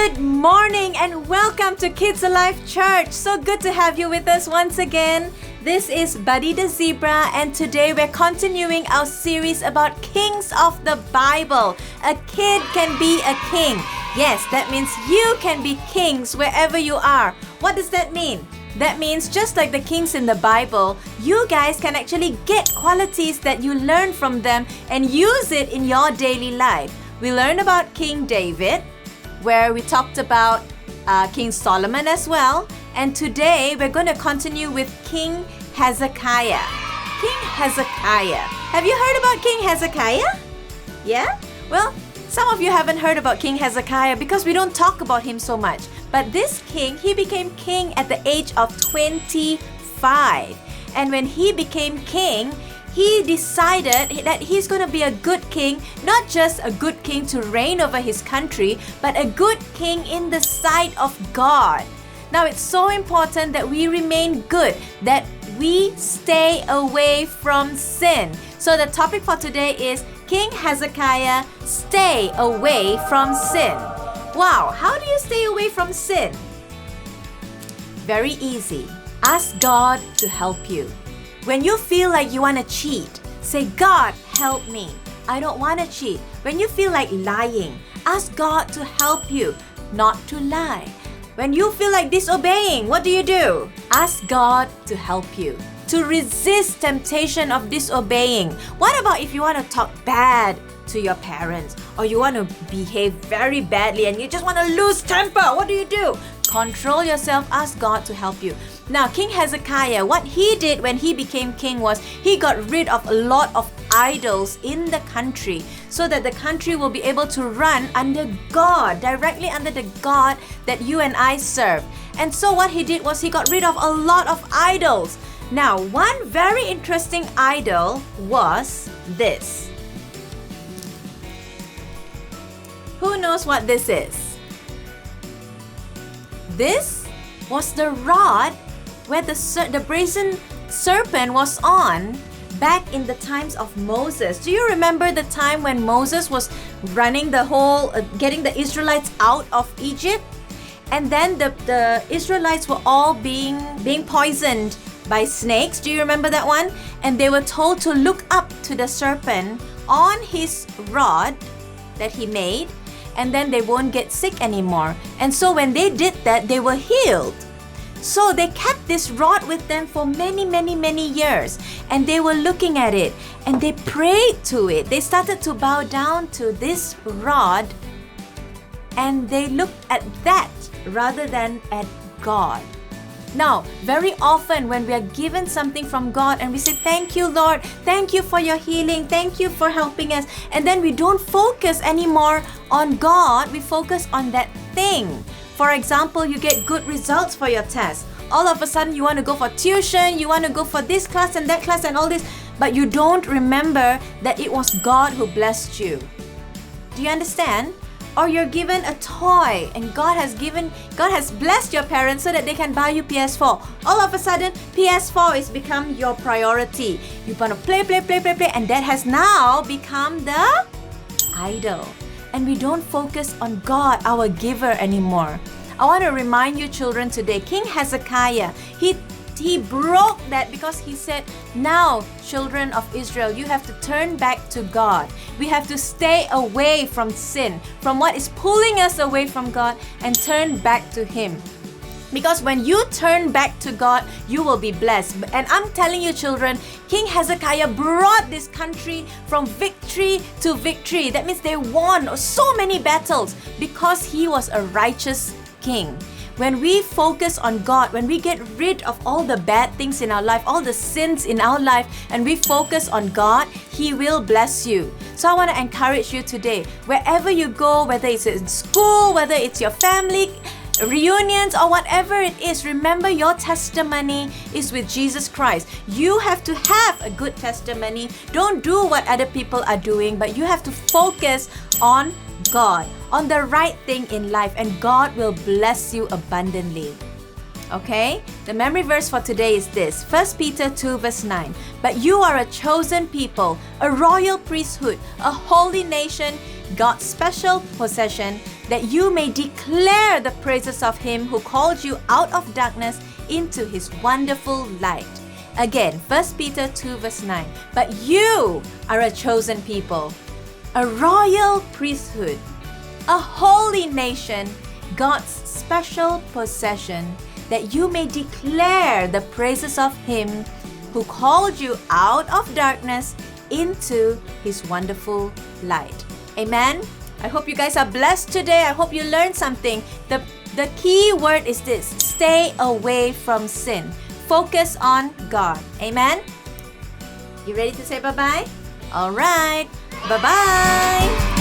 Good morning and welcome to KidsAlive Church. So good to have you with us once again. This is Buddy the Zebra and today we're continuing our series about kings of the Bible. A kid can be a king. Yes, that means you can be kings wherever you are. What does that mean? That means just like the kings in the Bible, you guys can actually get qualities that you learn from them and use it in your daily life. We learned about King David, where we talked about King Solomon as well. And today we're going to continue with King Hezekiah. King Hezekiah. Have you heard about King Hezekiah? Yeah? Well, some of you haven't heard about King Hezekiah because we don't talk about him so much. But this king, he became king at the age of 25. And when he became king, he decided that he's going to be a good king, not just a good king to reign over his country, but a good king in the sight of God. Now, it's so important that we remain good, that we stay away from sin. So the topic for today is King Hezekiah, stay away from sin. Wow, how do you stay away from sin? Very easy. Ask God to help you. When you feel like you want to cheat, say, God, help me. I don't want to cheat. When you feel like lying, ask God to help you not to lie. When you feel like disobeying, what do? Ask God to help you to resist temptation of disobeying. What about if you want to talk bad to your parents or you want to behave very badly and you just want to lose temper? What do? Control yourself. Ask God to help you. Now, King Hezekiah, what he did when he became king was he got rid of a lot of idols in the country so that the country will be able to run under God, directly under the God that you and I serve. And so what he did was he got rid of a lot of idols. Now, one very interesting idol was this. Who knows what this is? This was the rod where the brazen serpent was on back in the times of Moses. Do you remember the time when Moses was running the whole, getting the Israelites out of Egypt? And then the Israelites were all being poisoned by snakes. Do you remember that one? And they were told to look up to the serpent on his rod that he made, and then they won't get sick anymore. And so when they did that, they were healed. So they kept this rod with them for many years, and they were looking at it and they prayed to it. They started to bow down to this rod and they looked at that rather than at God. Now, very often when we are given something from God and we say, thank you, Lord, thank you for your healing, thank you for helping us, and then we don't focus anymore on God, we focus on that thing. For example, you get good results for your test. All of a sudden, you want to go for tuition, you want to go for this class and that class and all this, but you don't remember that it was God who blessed you. Do you understand? Or you're given a toy and God has blessed your parents so that they can buy you PS4. All of a sudden, PS4 is become your priority. You want to play, and that has now become the idol. And we don't focus on God, our giver, anymore. I want to remind you children today, King Hezekiah, he broke that because he said, now, children of Israel, you have to turn back to God. We have to stay away from sin, from what is pulling us away from God, and turn back to Him. Because when you turn back to God, you will be blessed. And I'm telling you children, King Hezekiah brought this country from victory to victory. That means they won so many battles because he was a righteous king. When we focus on God, when we get rid of all the bad things in our life, all the sins in our life, and we focus on God, He will bless you. So I want to encourage you today, wherever you go, whether it's in school, whether it's your family reunions or whatever it is, remember your testimony is with Jesus Christ. You have to have a good testimony. Don't do what other people are doing, but you have to focus on God, on the right thing in life, and God will bless you abundantly. Okay? The memory verse for today is this, 1 Peter 2 verse 9. But you are a chosen people, a royal priesthood, a holy nation, God's special possession, that you may declare the praises of Him who called you out of darkness into His wonderful light. Again, 1 Peter 2 verse 9. But you are a chosen people, a royal priesthood, a holy nation, God's special possession, that you may declare the praises of Him who called you out of darkness into His wonderful light. Amen? I hope you guys are blessed today. I hope you learned something. The key word is this, stay away from sin. Focus on God. Amen? You ready to say bye-bye? All right. Bye-bye.